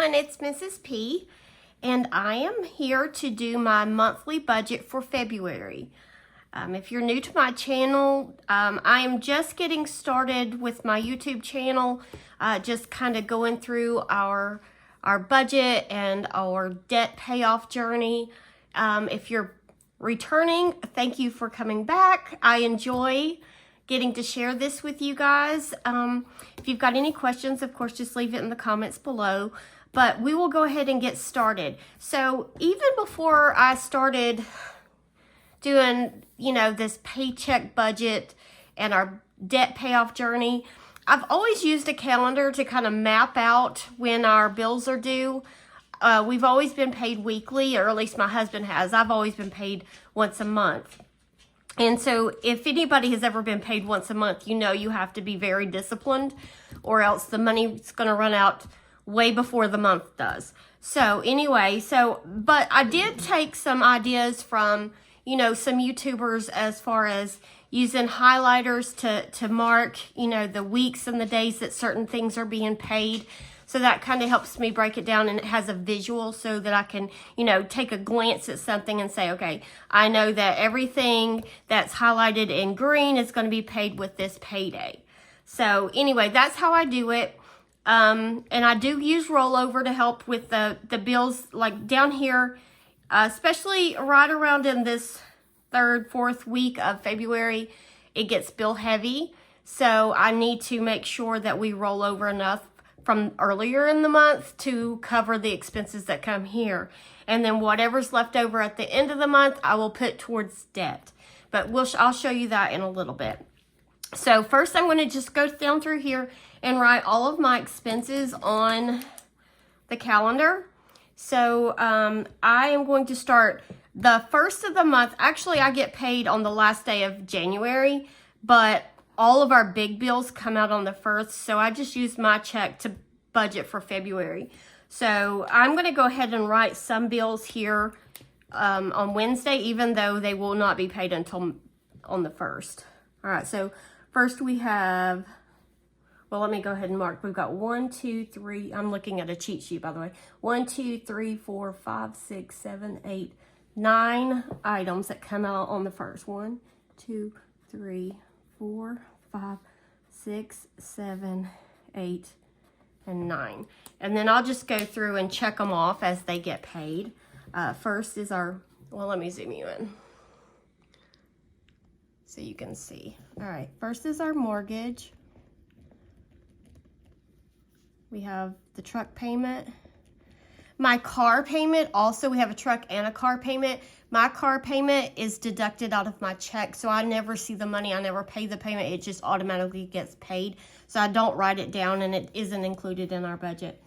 everyone, it's Mrs. P, and I am here to do my monthly budget for February. If you're new to my channel, I am just getting started with my YouTube channel, just kind of going through our budget and our debt payoff journey. If you're returning, thank you for coming back. I enjoy getting to share this with you guys. If you've got any questions, of course, just leave it in the comments below. But we will go ahead and get started. So even before I started doing, this paycheck budget and our debt payoff journey, I've always used a calendar to kind of map out when our bills are due. We've always been paid weekly, or at least my husband has. I've always been paid once a month. And so if anybody has ever been paid once a month, you have to be very disciplined, or else the money's going to run out way before the month does. So anyway, but I did take some ideas from, some YouTubers as far as using highlighters to mark, the weeks and the days that certain things are being paid. So that kind of helps me break it down, and it has a visual so that I can, take a glance at something and say, okay, I know that everything that's highlighted in green is going to be paid with this payday. So anyway, that's how I do it. And I do use rollover to help with the bills, like down here, especially right around in this third, fourth week of February, it gets bill heavy. So I need to make sure that we roll over enough from earlier in the month to cover the expenses that come here. And then whatever's left over at the end of the month, I will put towards debt. But I'll show you that in a little bit. So first I'm going to just go down through here and write all of my expenses on the calendar. So I am going to start the first of the month. Actually, I get paid on the last day of January, but all of our big bills come out on the 1st, so I just used my check to budget for February. So I'm going to go ahead and write some bills here on Wednesday, even though they will not be paid until on the 1st. All right, so first we have, well, let me go ahead and mark. We've got 1, 2, 3. I'm looking at a cheat sheet, by the way. 1, 2, 3, 4, 5, 6, 7, 8, 9 items that come out on the 1st. 1, 2, 3, 4, 5, 6, 7, 8, and 9. And then I'll just go through and check them off as they get paid. First is our, well, let me zoom you in so you can see. All right, first is our mortgage. We have the truck payment. My car payment, also we have a truck and a car payment. My car payment is deducted out of my check, so I never see the money. I never pay the payment. It just automatically gets paid. So I don't write it down, and it isn't included in our budget.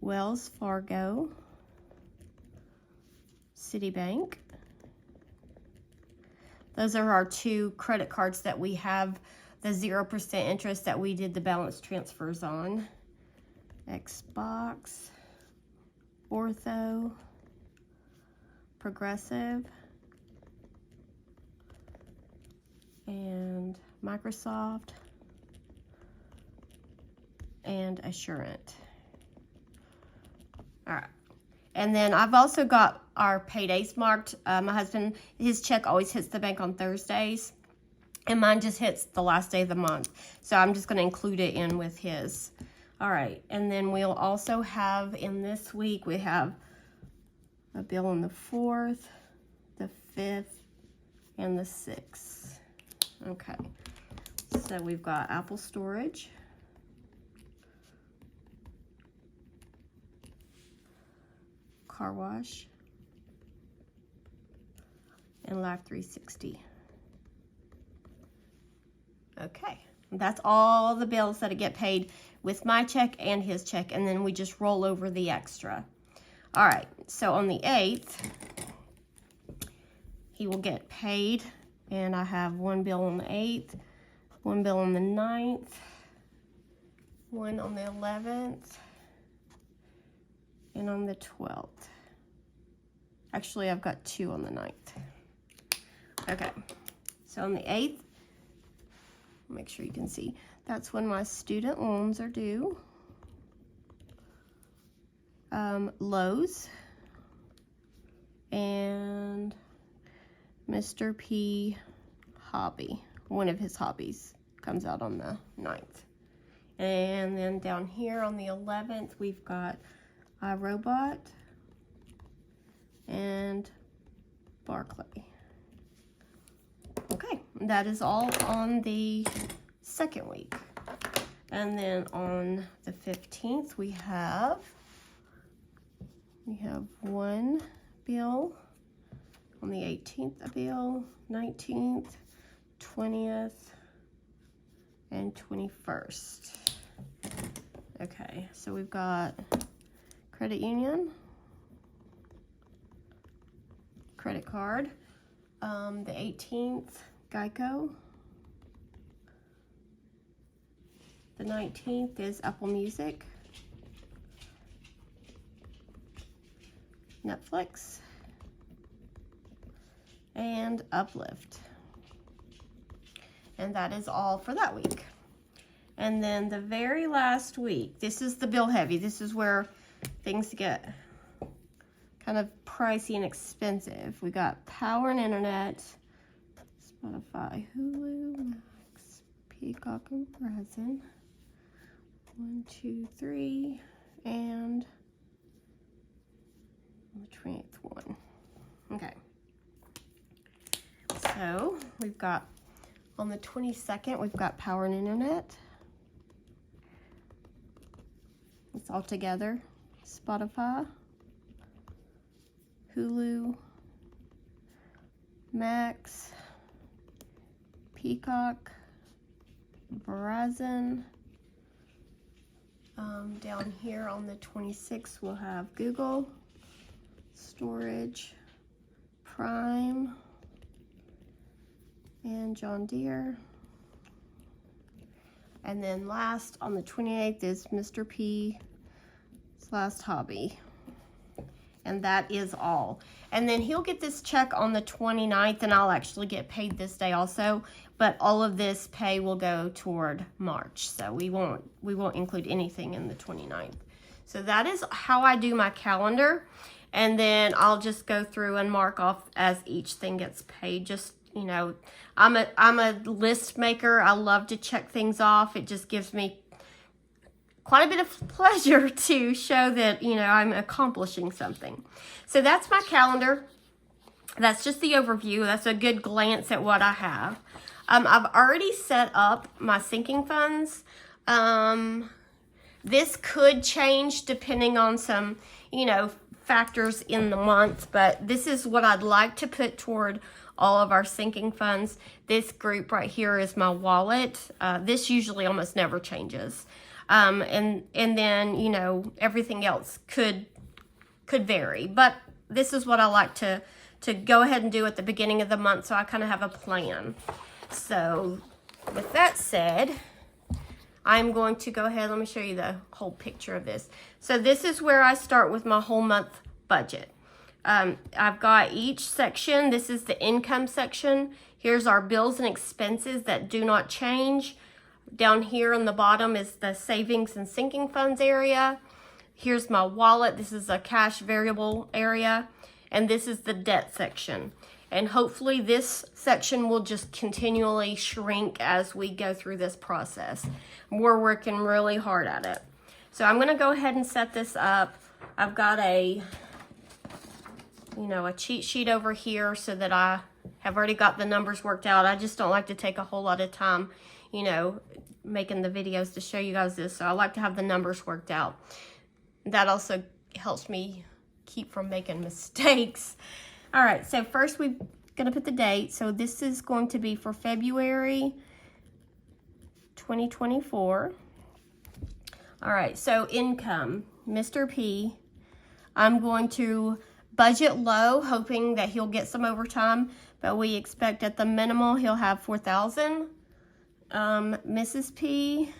Wells Fargo, Citibank. Those are our 2 credit cards that we have the 0% interest that we did the balance transfers on. Xbox, Ortho, Progressive, and Microsoft, and Assurant. All right. And then I've also got our paydays marked. My husband, his check always hits the bank on Thursdays, and mine just hits the last day of the month. So I'm just going to include it in with his. All right, and then we'll also have in this week, we have a bill on the 4th, the 5th, and the 6th. Okay, so we've got Apple Storage, Car Wash, and Life 360. Okay, that's all the bills that get paid with my check and his check, and then we just roll over the extra. All right, so on the 8th, he will get paid, and I have 1 bill on the 8th, 1 bill on the 9th, 1 on the 11th, and on the 12th. Actually, I've got 2 on the 9th. Okay, so on the 8th, make sure you can see, that's when my student loans are due. Lowe's, and Mr. P hobby. One of his hobbies comes out on the 9th. And then down here on the 11th, we've got iRobot and Barclay. Okay, that is all on the second week. And then on the 15th, we have one bill. On the 18th, a bill, 19th, 20th, and 21st. Okay, so we've got credit union, credit card, the 18th, Geico, the 19th is Apple Music, Netflix, and Uplift. And that is all for that week. And then the very last week, this is the bill heavy. This is where things get kind of pricey and expensive. We got power and internet, Spotify, Hulu, Max, Peacock, and Verizon. 1, 2, 3, and the 20th one. Okay. So we've got on the 22nd, we've got power and internet. It's all together. Spotify, Hulu, Max, Peacock, Verizon. Down here on the 26th, we'll have Google, Storage, Prime, and John Deere. And then last on the 28th is Mr. P's last hobby. And that is all. And then he'll get this check on the 29th, and I'll actually get paid this day also. But all of this pay will go toward March. So we won't include anything in the 29th. So that is how I do my calendar. And then I'll just go through and mark off as each thing gets paid. Just, you know, I'm a list maker. I love to check things off. It just gives me quite a bit of pleasure to show that, you know, I'm accomplishing something. So that's my calendar. That's just the overview. That's a good glance at what I have. I've already set up my sinking funds. This could change depending on some, you know, factors in the month, but this is what I'd like to put toward all of our sinking funds. This group right here is my wallet. This usually almost never changes. And then, you know, everything else could vary, but this is what I like to go ahead and do at the beginning of the month, so I kind of have a plan. So with that said, I'm going to go ahead, let me show you the whole picture of this. So this is where I start with my whole month budget. I've got each section. This is the income section. Here's our bills and expenses that do not change. Down here on the bottom is the savings and sinking funds area. Here's my wallet. This is a cash variable area. And this is the debt section. And hopefully this section will just continually shrink as we go through this process. We're working really hard at it. So I'm going to go ahead and set this up. I've got a cheat sheet over here so that I have already got the numbers worked out. I just don't like to take a whole lot of time, you know, making the videos to show you guys this. So I like to have the numbers worked out. That also helps me keep from making mistakes. All right, so first we're going to put the date. So this is going to be for February 2024. All right, so income, Mr. P. I'm going to budget low, hoping that he'll get some overtime, but we expect at the minimal he'll have $4,000. Mrs. P,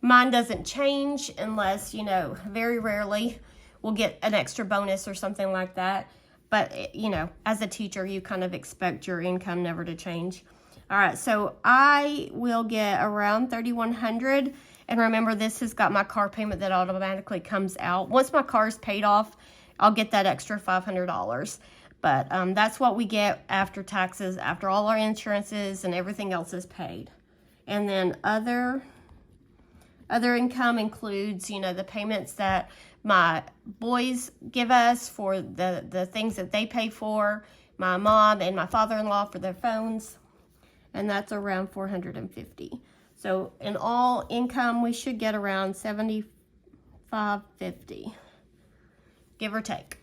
mine doesn't change unless, you know, very rarely we'll get an extra bonus or something like that. But, you know, as a teacher, you kind of expect your income never to change. All right, so I will get around $3,100, And remember, this has got my car payment that automatically comes out. Once my car is paid off, I'll get that extra $500. But that's what we get after taxes, after all our insurances and everything else is paid. And then other income includes, you know, the payments that my boys give us for the things that they pay for, my mom and my father-in-law for their phones, and that's around $450. So in all income, we should get around $75.50, give or take.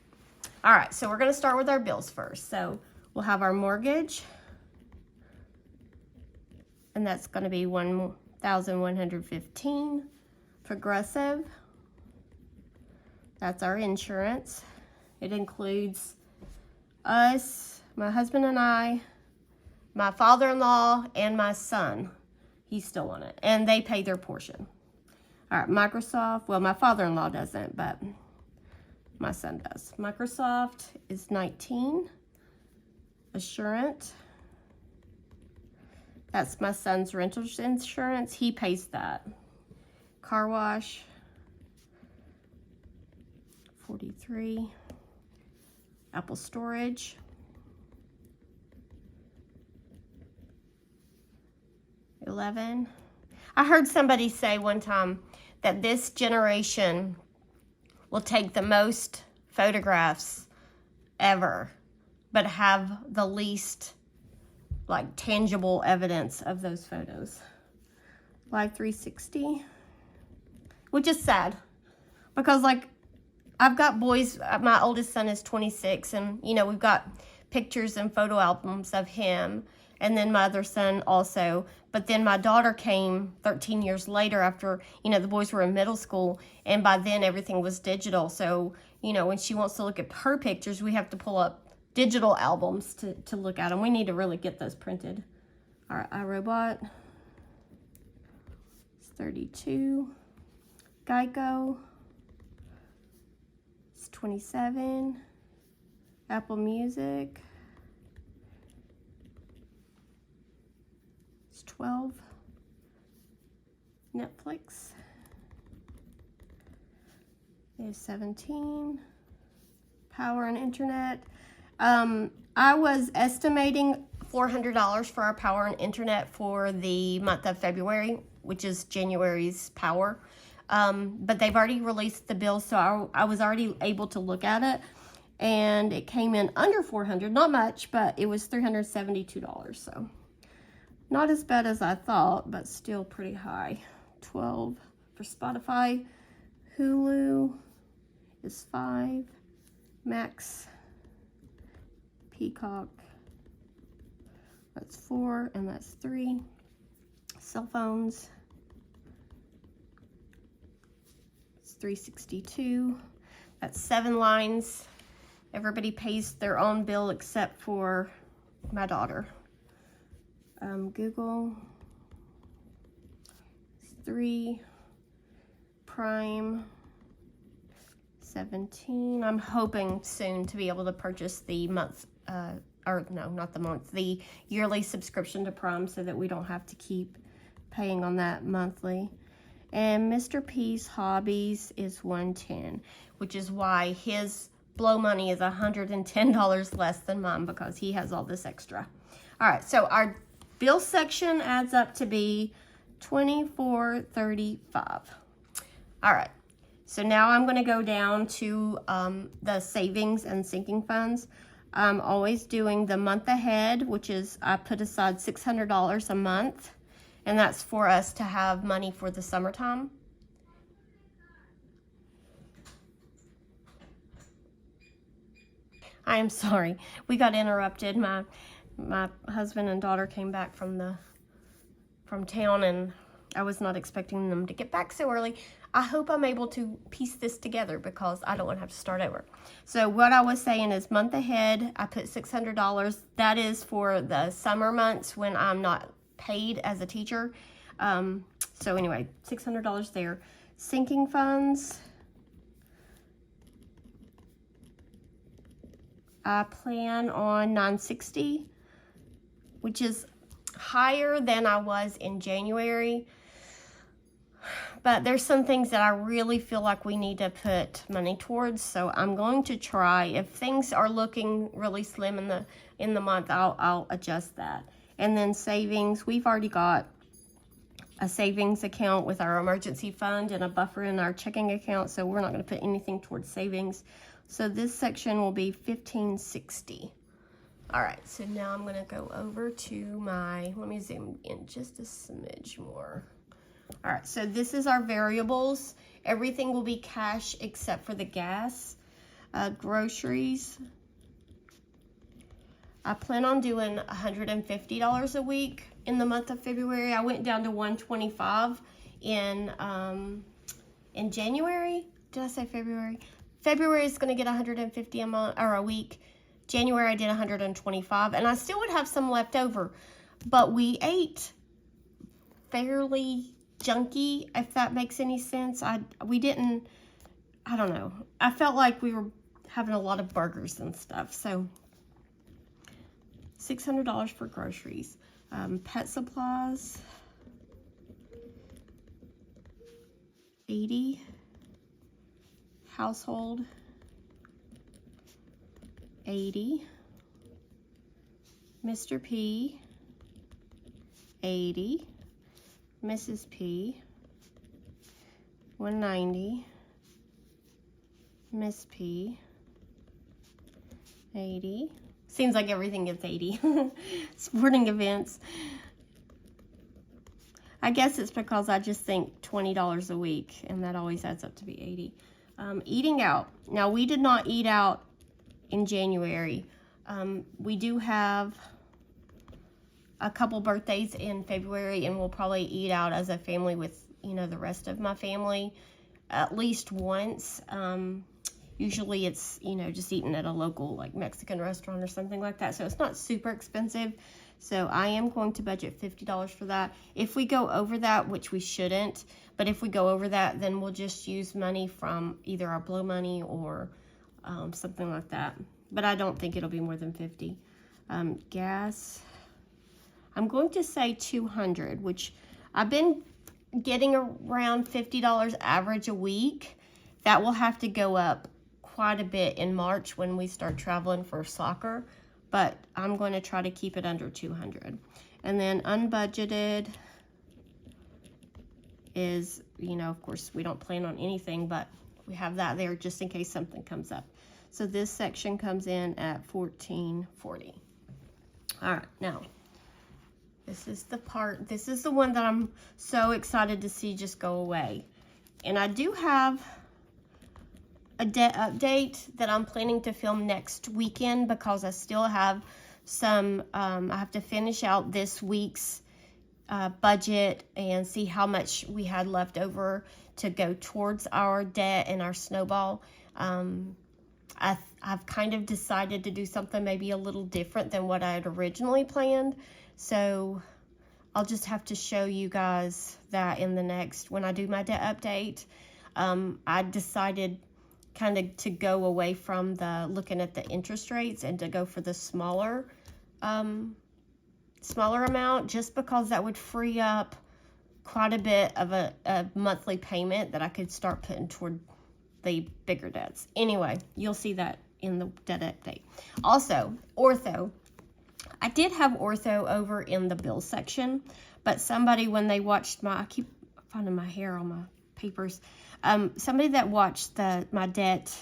All right, so we're going to start with our bills first. So we'll have our mortgage, and that's going to be $1,115. Progressive, that's our insurance. It includes us, my husband and I, my father-in-law, and my son. He's still on it, and they pay their portion. All right, Microsoft, well, my father-in-law doesn't, but my son does. Microsoft is $19. Assurant, that's my son's rental insurance. He pays that. Car wash, $43. Apple storage, $11. I heard somebody say one time that this generation will take the most photographs ever, but have the least like tangible evidence of those photos. Live 360, which is sad because like I've got boys, my oldest son is 26, and you know, we've got pictures and photo albums of him, and then my other son also. But then my daughter came 13 years later after, you know, the boys were in middle school, and by then everything was digital. So, you know, when she wants to look at her pictures, we have to pull up digital albums to look at them. We need to really get those printed. All right, iRobot, it's $32. Geico, it's $27. Apple Music, it's $12. Netflix is $17. Power and internet. I was estimating $400 for our power and internet for the month of February, which is January's power. But they've already released the bill, so I was already able to look at it, and it came in under $400, not much, but it was $372, so not as bad as I thought, but still pretty high. $12 for Spotify. Hulu is $5. Max, Peacock, that's $4, and that's $3. Cell phones, it's $362. That's 7 lines. Everybody pays their own bill except for my daughter. Google, it's $3. Prime, $17. I'm hoping soon to be able to purchase the month, or no, not the month, the yearly subscription to Prime so that we don't have to keep paying on that monthly. And Mr. P's Hobbies is $110, which is why his blow money is $110 less than mine, because he has all this extra. All right, so our bill section adds up to be $24.35. All right, so now I'm going to go down to the savings and sinking funds. I'm always doing the month ahead, which is I put aside $600 a month, and that's for us to have money for the summertime. I am sorry, we got interrupted. My husband and daughter came back from town, and I was not expecting them to get back so early. I hope I'm able to piece this together because I don't want to have to start over. So what I was saying is month ahead, I put $600. That is for the summer months when I'm not paid as a teacher. So anyway, $600 there. Sinking funds, I plan on $960, which is higher than I was in January. But there's some things that I really feel like we need to put money towards, so I'm going to try. If things are looking really slim in the month, I'll adjust that. And then savings, we've already got a savings account with our emergency fund and a buffer in our checking account, so we're not going to put anything towards savings. So this section will be $1,560. All right, so now I'm going to go over to my, let me zoom in just a smidge more. All right, so this is our variables. Everything will be cash except for the gas. Groceries, I plan on doing $150 a week in the month of February. I went down to $125 in January. Did I say February? February is going to get $150 a month or a week. January I did $125, and I still would have some left over, but we ate fairly junky, if that makes any sense. We didn't, I don't know. I felt like we were having a lot of burgers and stuff, so $600 for groceries. Pet supplies, $80. Household, $80. Mr. P, $80. Mrs. P, $190. Miss P, $80. Seems like everything gets $80. Sporting events. I guess it's because I just think $20 a week, and that always adds up to be $80. Eating out. Now, we did not eat out in January. We do have a couple birthdays in February, and we'll probably eat out as a family with, you know, the rest of my family at least once. Usually it's, you know, just eating at a local like Mexican restaurant or something like that. So it's not super expensive. So I am going to budget $50 for that. If we go over that, which we shouldn't, but if we go over that, then we'll just use money from either our Blow money or something like that. But I don't think it'll be more than 50. Gas, I'm going to say $200, which I've been getting around $50 average a week. That will have to go up quite a bit in March when we start traveling for soccer, but I'm going to try to keep it under 200. And then unbudgeted is, you know, of course we don't plan on anything, but we have that there just in case something comes up. So this section comes in at $1,440. All right, now this is the part, this is the one that I'm so excited to see just go away. And I do have a debt update that I'm planning to film next weekend because I still have some, I have to finish out this week's budget and see how much we had left over to go towards our debt and our Snowball. I've kind of decided to do something maybe a little different than what I had originally planned. So I'll just have to show you guys that in the next, when I do my debt update. I decided kind of to go away from the looking at the interest rates and to go for the smaller amount, just because that would free up quite a bit of a monthly payment that I could start putting toward the bigger debts. Anyway, you'll see that in the debt update. Also, ortho. I did have ortho over in the bill section, but somebody, when they watched I keep finding my hair on my papers. Somebody that watched my debt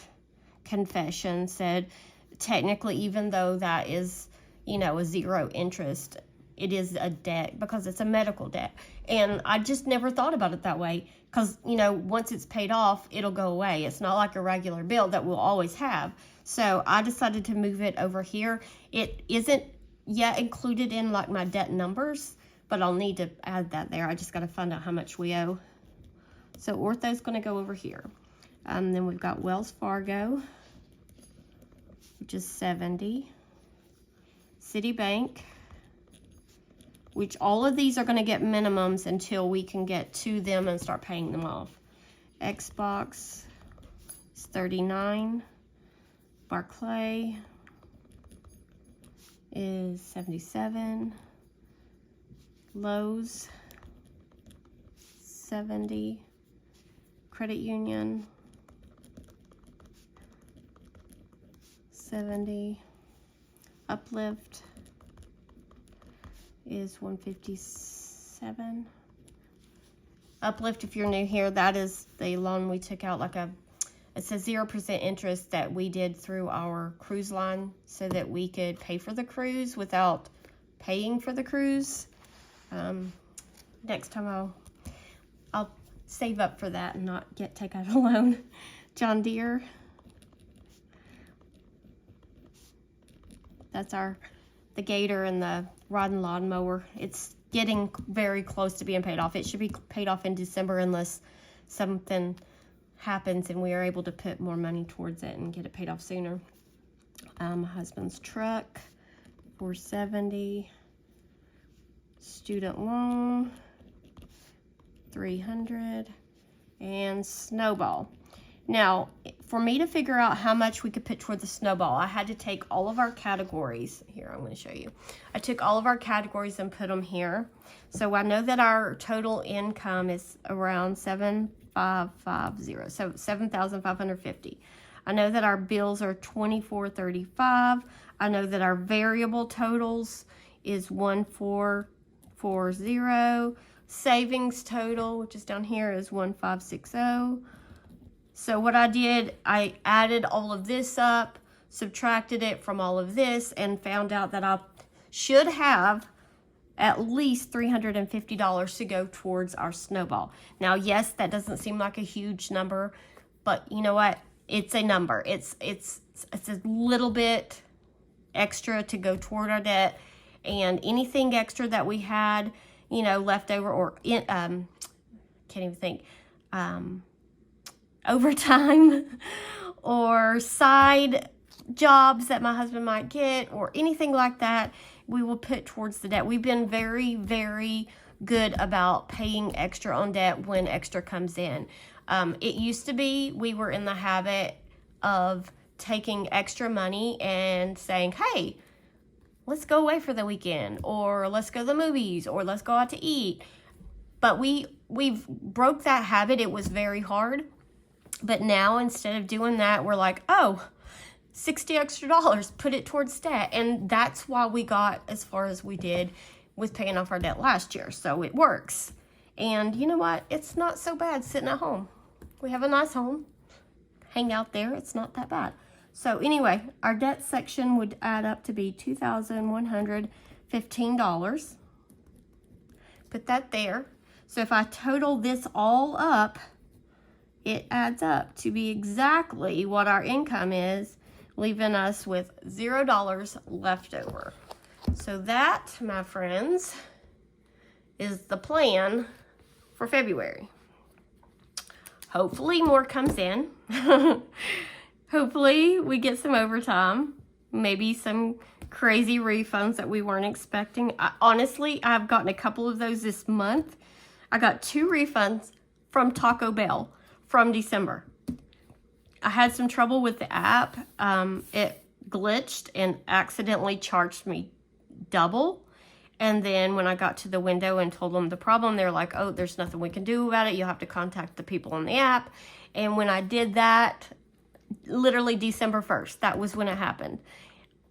confession said, technically, even though that is, you know, a zero interest, it is a debt because it's a medical debt. And I just never thought about it that way because, you know, once it's paid off, it'll go away. It's not like a regular bill that we'll always have. So I decided to move it over here. It isn't yet included in like my debt numbers, but I'll need to add that there. I just got to find out how much we owe. So ortho's going to go over here. Then we've got Wells Fargo, which is $70. Citibank, which all of these are going to get minimums until we can get to them and start paying them off. Xbox is $39. Barclay is $77. Lowe's, $70. Credit union, 70. Uplift is 157. Uplift, if you're new here, that is the loan we took out, it's a 0% interest that we did through our cruise line so that we could pay for the cruise without paying for the cruise. Next time I'll save up for that and not take out a loan. John Deere. That's the Gator and the rod and lawn mower. It's getting very close to being paid off. It should be paid off in December unless something happens and we are able to put more money towards it and get it paid off sooner. My husband's truck, 470. Student loan, 300. And Snowball. Now, for me to figure out how much we could put toward the Snowball, I had to take all of our categories. Here, I'm going to show you. I took all of our categories and put them here. So I know that our total income is around 7,550, so 7,550. I know that our bills are 2,435. I know that our variable totals is 1,440. Savings total, which is down here, is 1,560. So what I did, I added all of this up, subtracted it from all of this, and found out that I should have at least $350 to go towards our Snowball. Now, yes, that doesn't seem like a huge number, but you know what? It's a number. It's a little bit extra to go toward our debt, and anything extra that we had, you know, left over, or can't even think, overtime or side jobs that my husband might get or anything like that, we will put towards the debt. We've been very, very good about paying extra on debt when extra comes in. It used to be we were in the habit of taking extra money and saying, hey, let's go away for the weekend, or let's go to the movies, or let's go out to eat. But we've broke that habit. It was very hard. But now, instead of doing that, we're like, oh, $60 extra, put it towards debt. And that's why we got as far as we did with paying off our debt last year. So it works. And you know what? It's not so bad sitting at home. We have a nice home. Hang out there. It's not that bad. So anyway, our debt section would add up to be $2,115. Put that there. So if I total this all up, it adds up to be exactly what our income is, leaving us with $0 left over. So that, my friends, is the plan for February. Hopefully more comes in. Hopefully we get some overtime, maybe some crazy refunds that we weren't expecting. Honestly, I've gotten a couple of those this month. I got 2 refunds from Taco Bell from December. I had some trouble with the app. It glitched and accidentally charged me double. And then when I got to the window and told them the problem, they're like, oh, there's nothing we can do about it. You'll have to contact the people on the app. And when I did that, literally December 1st, that was when it happened.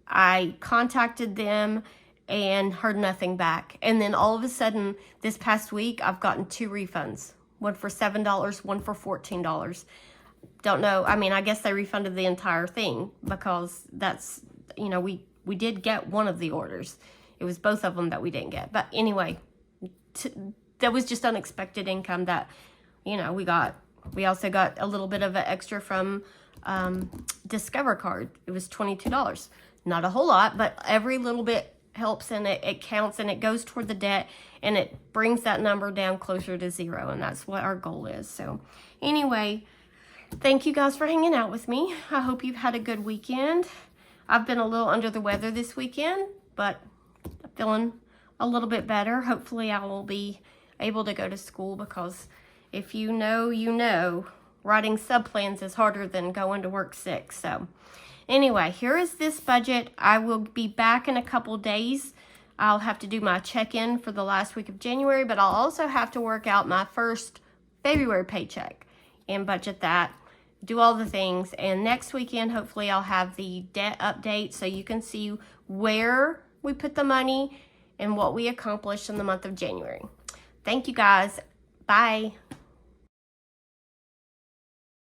I contacted them and heard nothing back. And then all of a sudden, this past week, I've gotten 2 refunds. One for $7, one for $14. Don't know. I mean, I guess they refunded the entire thing because that's, you know, we did get one of the orders. It was both of them that we didn't get. But anyway, that was just unexpected income that, you know, we got. We also got a little bit of an extra from Discover Card. It was $22. Not a whole lot, but every little bit helps, and it counts, and it goes toward the debt, and it brings that number down closer to 0, and that's what our goal is. So anyway, thank you guys for hanging out with me. I hope you've had a good weekend. I've been a little under the weather this weekend, but I'm feeling a little bit better. Hopefully I will be able to go to school, because if you know, you know, writing sub-plans is harder than going to work sick. So anyway, here is this budget. I will be back in a couple days. I'll have to do my check-in for the last week of January, but I'll also have to work out my first February paycheck. and budget that, do all the things. And next weekend, hopefully I'll have the debt update so you can see where we put the money and what we accomplished in the month of January. Thank you guys. Bye.